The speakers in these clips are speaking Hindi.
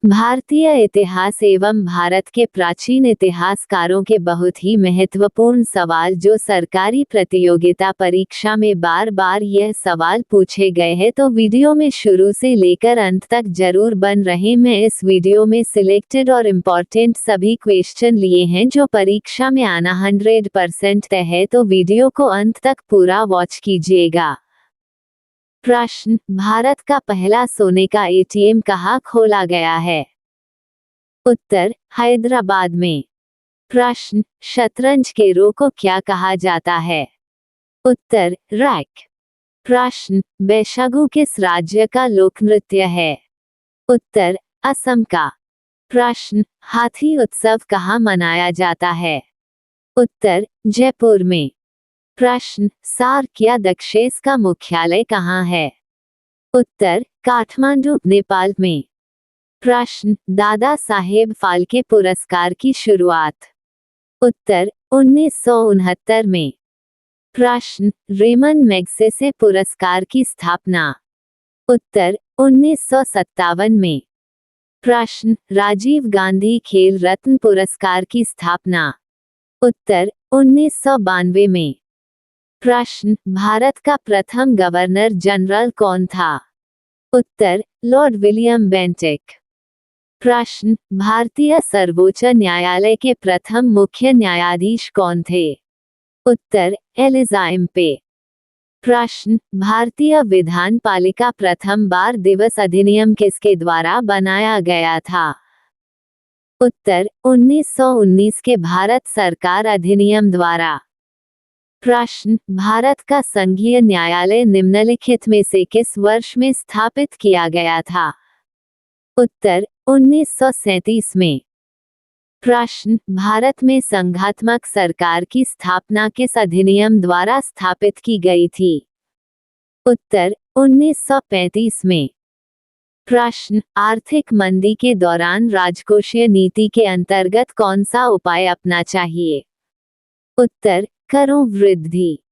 भारतीय इतिहास एवं भारत के प्राचीन इतिहासकारों के बहुत ही महत्वपूर्ण सवाल जो सरकारी प्रतियोगिता परीक्षा में बार बार यह सवाल पूछे गए हैं, तो वीडियो में शुरू से लेकर अंत तक जरूर बन रहे। मैं इस वीडियो में सिलेक्टेड और इम्पोर्टेंट सभी क्वेश्चन लिए हैं जो परीक्षा में आना 100% तय है, तो वीडियो को अंत तक पूरा वॉच कीजिएगा। प्रश्न, भारत का पहला सोने का एटीएम कहाँ खोला गया है? उत्तर, हैदराबाद में। प्रश्न, शतरंज के रो को क्या कहा जाता है? उत्तर, रैक। प्रश्न, बैशागु किस राज्य का लोक नृत्य है? उत्तर, असम का। प्रश्न, हाथी उत्सव कहाँ मनाया जाता है? उत्तर, जयपुर में। प्रश्न, सार्क या दक्षेस का मुख्यालय कहाँ है? उत्तर, काठमांडू, नेपाल में। प्रश्न, दादा साहेब फाल्के पुरस्कार की शुरुआत? उत्तर, 1969 में। प्रश्न, रेमन मैग्सेसे पुरस्कार की स्थापना? उत्तर, 1957 में। प्रश्न, राजीव गांधी खेल रत्न पुरस्कार की स्थापना? उत्तर, 1992 में। प्रश्न, भारत का प्रथम गवर्नर जनरल कौन था? उत्तर, लॉर्ड विलियम बेंटिक। प्रश्न, भारतीय सर्वोच्च न्यायालय के प्रथम मुख्य न्यायाधीश कौन थे? उत्तर, एलिजा एम्पे। प्रश्न, भारतीय विधान पालिका प्रथम बार दिवस अधिनियम किसके द्वारा बनाया गया था? उत्तर, 1919 के भारत सरकार अधिनियम द्वारा। प्रश्न, भारत का संघीय न्यायालय निम्नलिखित में से किस वर्ष में स्थापित किया गया था? उत्तर, 1937 में। प्रश्न, भारत में संघात्मक सरकार की स्थापना किस अधिनियम द्वारा स्थापित की गई थी? उत्तर, 1935 में। प्रश्न, आर्थिक मंदी के दौरान राजकोषीय नीति के अंतर्गत कौन सा उपाय अपनाना चाहिए? उत्तर, करों वृद्धि।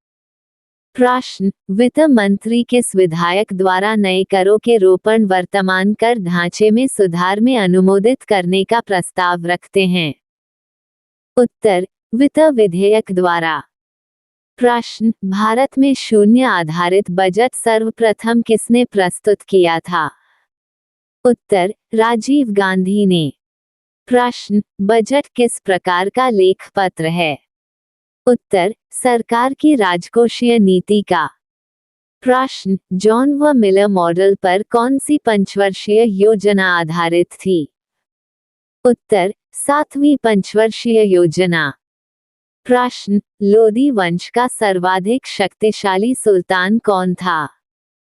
प्रश्न, वित्त मंत्री किस विधायक द्वारा नए करों के रोपण वर्तमान कर ढांचे में सुधार में अनुमोदित करने का प्रस्ताव रखते हैं? उत्तर, वित्त विधेयक द्वारा। प्रश्न, भारत में शून्य आधारित बजट सर्वप्रथम किसने प्रस्तुत किया था? उत्तर, राजीव गांधी ने। प्रश्न, बजट किस प्रकार का लेख पत्र है? उत्तर, सरकार की राजकोषीय नीति का। प्रश्न, जॉन व मिलर मॉडल पर कौन सी पंचवर्षीय योजना आधारित थी? उत्तर, 7वीं पंचवर्षीय योजना। प्रश्न, लोदी वंश का सर्वाधिक शक्तिशाली सुल्तान कौन था?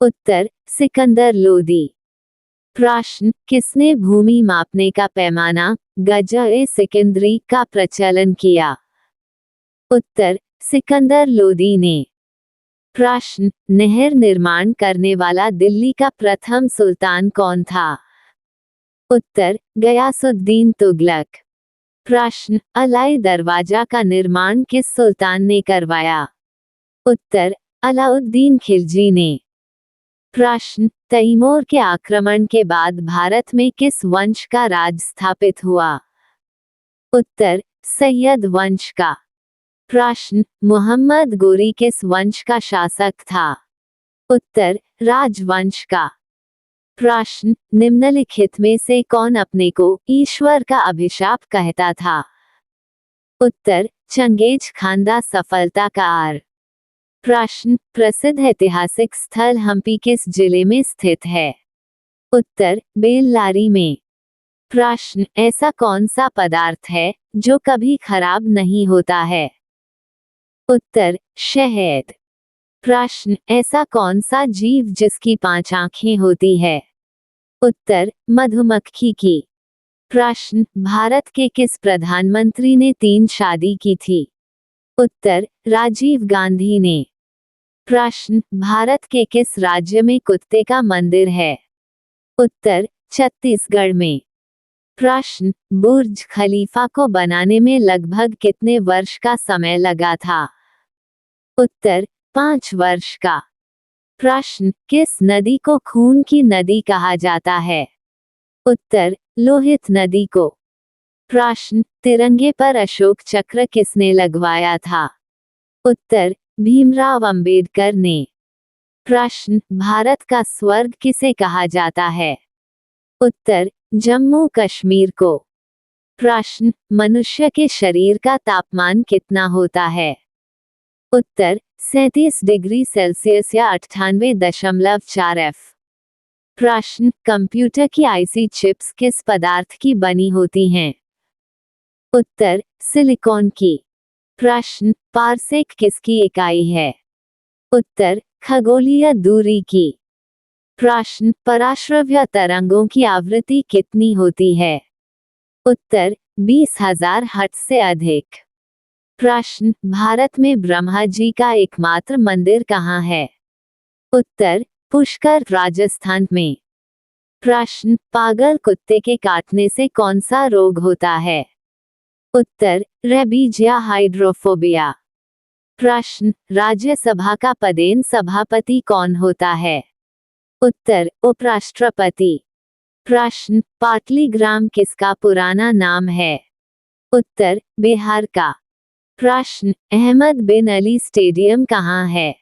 उत्तर, सिकंदर लोदी। प्रश्न, किसने भूमि मापने का पैमाना गज-ए-सिकंदरी का प्रचलन किया? उत्तर, सिकंदर लोदी ने। प्रश्न, नहर निर्माण करने वाला दिल्ली का प्रथम सुल्तान कौन था? उत्तर, गयासुद्दीन तुगलक। प्रश्न, अलाई दरवाजा का निर्माण किस सुल्तान ने करवाया? उत्तर, अलाउद्दीन खिलजी ने। प्रश्न, तैमूर के आक्रमण के बाद भारत में किस वंश का राज स्थापित हुआ? उत्तर, सैयद वंश का। प्रश्न, मुहम्मद गोरी किस वंश का शासक था? उत्तर, राजवंश का। प्रश्न, निम्नलिखित में से कौन अपने को ईश्वर का अभिशाप कहता था? उत्तर, चंगेज खानदा सफलता का आर। प्रश्न, प्रसिद्ध ऐतिहासिक स्थल हम्पी किस जिले में स्थित है? उत्तर, बेल्लारी में। प्रश्न, ऐसा कौन सा पदार्थ है जो कभी खराब नहीं होता है? उत्तर, शहद। प्रश्न, ऐसा कौन सा जीव जिसकी 5 आंखें होती है? उत्तर, मधुमक्खी की। प्रश्न, भारत के किस प्रधानमंत्री ने 3 शादी की थी? उत्तर, राजीव गांधी ने। प्रश्न, भारत के किस राज्य में कुत्ते का मंदिर है? उत्तर, छत्तीसगढ़ में। प्रश्न, बुर्ज खलीफा को बनाने में लगभग कितने वर्ष का समय लगा था? उत्तर, 5 वर्ष का। प्रश्न, किस नदी को खून की नदी कहा जाता है? उत्तर, लोहित नदी को। प्रश्न, तिरंगे पर अशोक चक्र किसने लगवाया था? उत्तर, भीमराव अंबेडकर ने। प्रश्न, भारत का स्वर्ग किसे कहा जाता है? उत्तर, जम्मू कश्मीर को। प्रश्न, मनुष्य के शरीर का तापमान कितना होता है? उत्तर, 37 डिग्री सेल्सियस या 98.4 F। प्रश्न, कंप्यूटर की आईसी चिप्स किस पदार्थ की बनी होती हैं? उत्तर, सिलिकॉन की। प्रश्न, पारसेक किसकी इकाई है? उत्तर, खगोलीय दूरी की। प्रश्न, पराश्रव्य तरंगों की आवृत्ति कितनी होती है? उत्तर, 20,000 हर्ट्ज से अधिक। प्रश्न, भारत में ब्रह्मा जी का एकमात्र मंदिर कहाँ है? उत्तर, पुष्कर, राजस्थान में। प्रश्न, पागल कुत्ते के काटने से कौन सा रोग होता है? उत्तर, रेबीज या हाइड्रोफोबिया। प्रश्न, राज्यसभा का पदेन सभापति कौन होता है? उत्तर, उपराष्ट्रपति। प्रश्न, पाटलीग्राम किसका पुराना नाम है? उत्तर, बिहार का। प्रश्न, अहमद बिन अली स्टेडियम कहाँ है?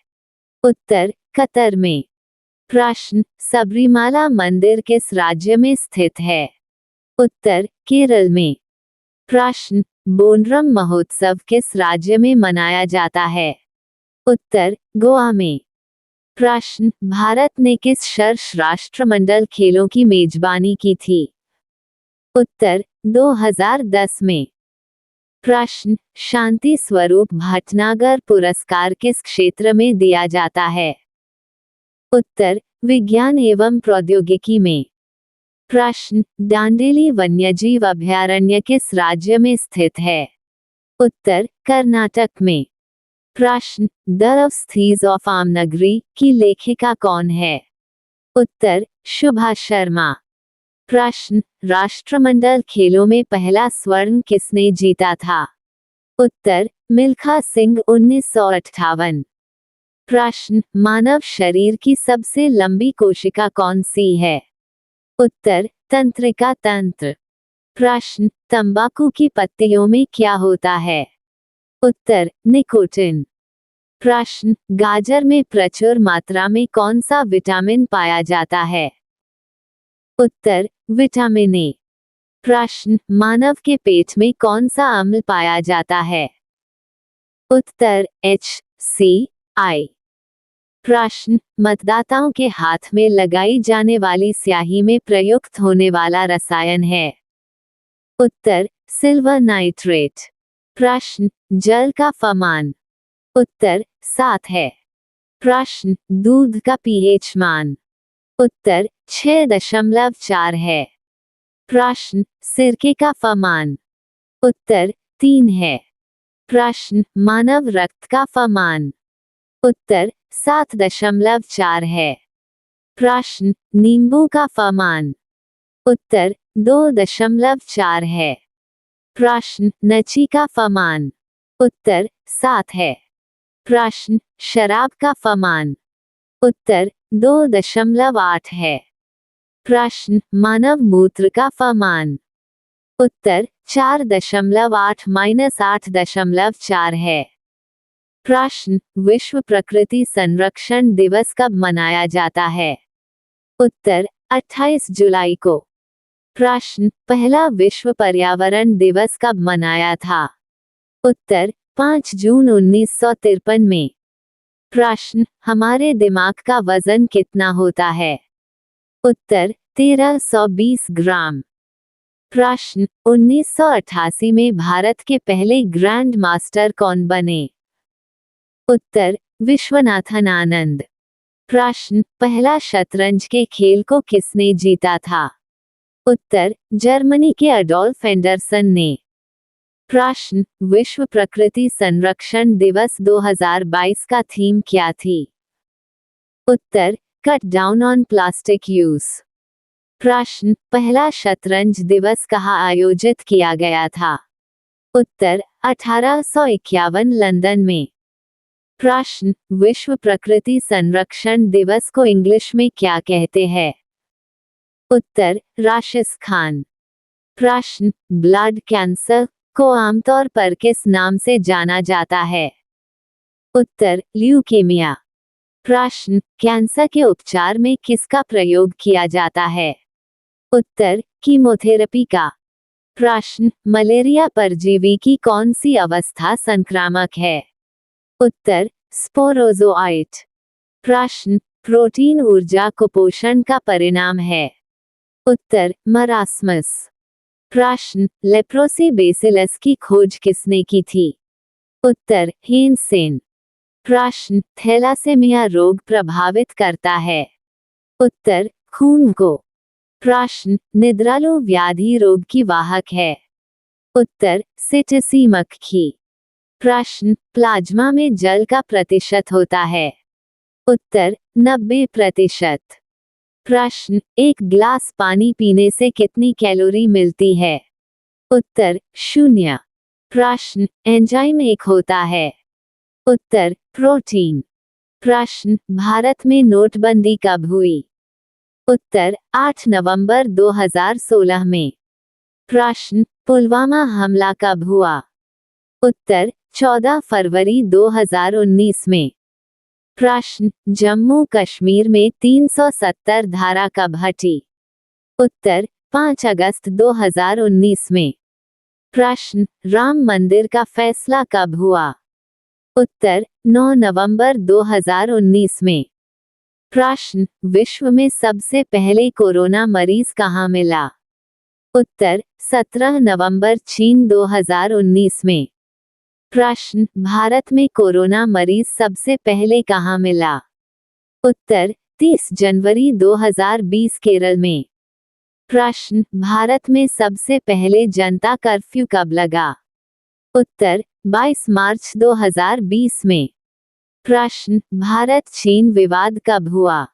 उत्तर, कतर में। प्रश्न, सबरीमाला मंदिर किस राज्य में स्थित है? उत्तर, केरल में। प्रश्न, बोनरम महोत्सव किस राज्य में मनाया जाता है? उत्तर, गोवा में। प्रश्न, भारत ने किस षड्श राष्ट्रमंडल खेलों की मेजबानी की थी? उत्तर, 2010 में। प्रश्न, शांति स्वरूप भटनागर पुरस्कार किस क्षेत्र में दिया जाता है? उत्तर, विज्ञान एवं प्रौद्योगिकी में। प्रश्न, दांडेली वन्यजीव अभयारण्य किस राज्य में स्थित है? उत्तर, कर्नाटक में। प्रश्न, द थीज ऑफ आमनगरी की लेखिका कौन है? उत्तर, शुभा शर्मा। प्रश्न, राष्ट्रमंडल खेलों में पहला स्वर्ण किसने जीता था? उत्तर, मिल्खा सिंह 1958। प्रश्न, मानव शरीर की सबसे लंबी कोशिका कौन सी है? उत्तर, तंत्रिका तंत्र। प्रश्न, तंबाकू की पत्तियों में क्या होता है? उत्तर, निकोटिन। प्रश्न, गाजर में प्रचुर मात्रा में कौन सा विटामिन पाया जाता है? उत्तर, विटामिन ए। प्रश्न, मानव के पेट में कौन सा अम्ल पाया जाता है? उत्तर, HCl। प्रश्न, मतदाताओं के हाथ में लगाई जाने वाली स्याही में प्रयुक्त होने वाला रसायन है? उत्तर, सिल्वर नाइट्रेट। प्रश्न, जल का फमान? उत्तर, 7 है। प्रश्न, दूध का पीएच मान? उत्तर, 6.4 है। प्रश्न, सिरके का फमान? उत्तर, 3 है। प्रश्न, मानव रक्त का फमान? उत्तर, 7.4 है। प्रश्न, नींबू का फमान? उत्तर, 2.4 है। प्रश्न, नची का फमान? उत्तर, 7 है। प्रश्न, शराब का फमान? उत्तर, 2.8 है। प्रश्न, मानव मूत्र का फमान? उत्तर, 4.8-8.4 है। प्रश्न, विश्व प्रकृति संरक्षण दिवस कब मनाया जाता है? उत्तर, 28 जुलाई को। प्रश्न, पहला विश्व पर्यावरण दिवस कब मनाया था? उत्तर, 5 जून 1953 में। प्रश्न, हमारे दिमाग का वजन कितना होता है? उत्तर, 1320 ग्राम। प्रश्न, 1988 में भारत के पहले ग्रैंड मास्टर कौन बने? उत्तर, विश्वनाथन आनंद। प्रश्न, पहला शतरंज के खेल को किसने जीता था? उत्तर, जर्मनी के अडोल्फ एंडरसन ने। प्रश्न, विश्व प्रकृति संरक्षण दिवस 2022 का थीम क्या थी? उत्तर, cut down on plastic use. प्रश्न, पहला शतरंज दिवस कहाँ आयोजित किया गया था? उत्तर, 1851 लंदन में। प्रश्न, विश्व प्रकृति संरक्षण दिवस को इंग्लिश में क्या कहते हैं? उत्तर राजस्थान। प्रश्न, ब्लड कैंसर को आमतौर पर किस नाम से जाना जाता है? उत्तर ल्यूकेमिया। प्रश्न, कैंसर के उपचार में किसका प्रयोग किया जाता है? उत्तर कीमोथेरेपी का। प्रश्न, मलेरिया परजीवी की कौन सी अवस्था संक्रामक है? उत्तर स्पोरोजोआइट। प्रश्न, प्रोटीन ऊर्जा कुपोषण का परिणाम है? उत्तर मरास्मस। प्रश्न, लेप्रोसी बेसिलस की खोज किसने की थी? उत्तर हेनसेन। प्रश्न, थैलासेमिया रोग प्रभावित करता है? उत्तर खून को। प्रश्न, निद्रालु व्याधि रोग की वाहक है? उत्तर सिटिसी मक्खी। प्रश्न, प्लाज्मा में जल का प्रतिशत होता है? उत्तर 90%। प्रश्न, एक गिलास पानी पीने से कितनी कैलोरी मिलती है? उत्तर 0। प्रश्न, एंजाइम एक होता है? उत्तर प्रोटीन। प्रश्न, भारत में नोटबंदी कब हुई? उत्तर 8 नवंबर 2016 में। प्रश्न, पुलवामा हमला कब हुआ? उत्तर 14 फरवरी 2019 में। प्रश्न, जम्मू कश्मीर में 370 धारा कब हटी? उत्तर 5 अगस्त 2019 में। प्रश्न, राम मंदिर का फैसला कब हुआ? उत्तर 9 नवंबर 2019 में। प्रश्न, विश्व में सबसे पहले कोरोना मरीज कहाँ मिला? उत्तर 17 नवंबर चीन 2019 में। प्रश्न, भारत में कोरोना मरीज सबसे पहले कहाँ मिला? उत्तर 30 जनवरी 2020 केरल में। प्रश्न, भारत में सबसे पहले जनता कर्फ्यू कब लगा? उत्तर 22 मार्च 2020 में। प्रश्न, भारत चीन विवाद कब हुआ?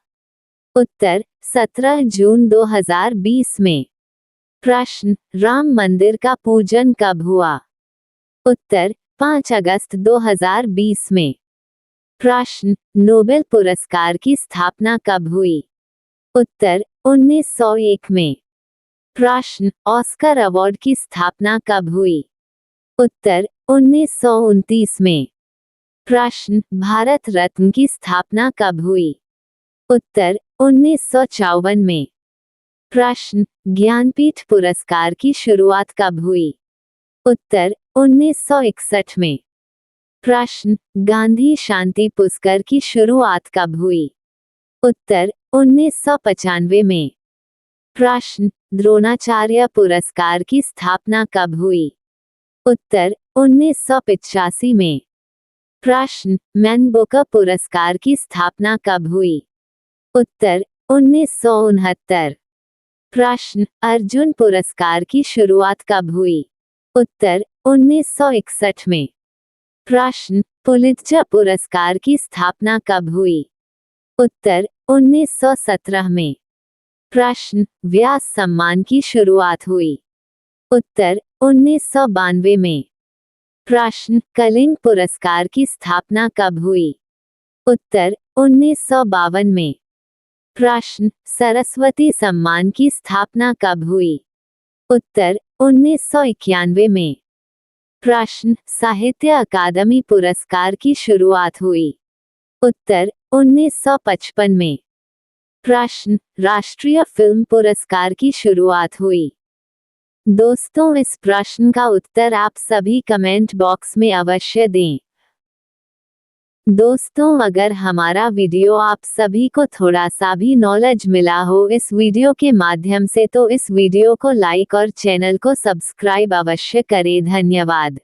उत्तर 17 जून 2020 में। प्रश्न, राम मंदिर का पूजन कब हुआ? उत्तर 5 अगस्त 2020 में। प्रश्न, नोबेल पुरस्कार की स्थापना कब हुई? उत्तर 1901 में। प्रश्न, ऑस्कर अवार्ड की स्थापना कब हुई? उत्तर 1929 में। प्रश्न, भारत रत्न की स्थापना कब हुई? उत्तर 1954 में। प्रश्न, ज्ञानपीठ पुरस्कार की शुरुआत कब हुई? उत्तर 1961 में। प्रश्न, गांधी शांति पुरस्कार की शुरुआत कब हुई? उत्तर 1995 में। प्रश्न, द्रोणाचार्य पुरस्कार की स्थापना कब हुई? उत्तर 1985 में। प्रश्न, मैन बुकर पुरस्कार की स्थापना कब हुई? उत्तर 1969। प्रश्न, अर्जुन पुरस्कार की शुरुआत कब हुई? उत्तर 1961 में। प्रश्न, पुलित्जर पुरस्कार की स्थापना कब हुई? उत्तर 1917 में। प्रश्न, व्यास सम्मान की शुरुआत हुई? उत्तर 1992 में। प्रश्न, कलिंग पुरस्कार की स्थापना कब हुई? उत्तर 1952 में। प्रश्न, सरस्वती सम्मान की स्थापना कब हुई? उत्तर 1991 में। प्रश्न, साहित्य अकादमी पुरस्कार की शुरुआत हुई? उत्तर 1955 में। प्रश्न, राष्ट्रीय फिल्म पुरस्कार की शुरुआत हुई? दोस्तों, इस प्रश्न का उत्तर आप सभी कमेंट बॉक्स में अवश्य दें। दोस्तों, अगर हमारा वीडियो आप सभी को थोड़ा सा भी नॉलेज मिला हो इस वीडियो के माध्यम से तो इस वीडियो को लाइक और चैनल को सब्सक्राइब अवश्य करें। धन्यवाद।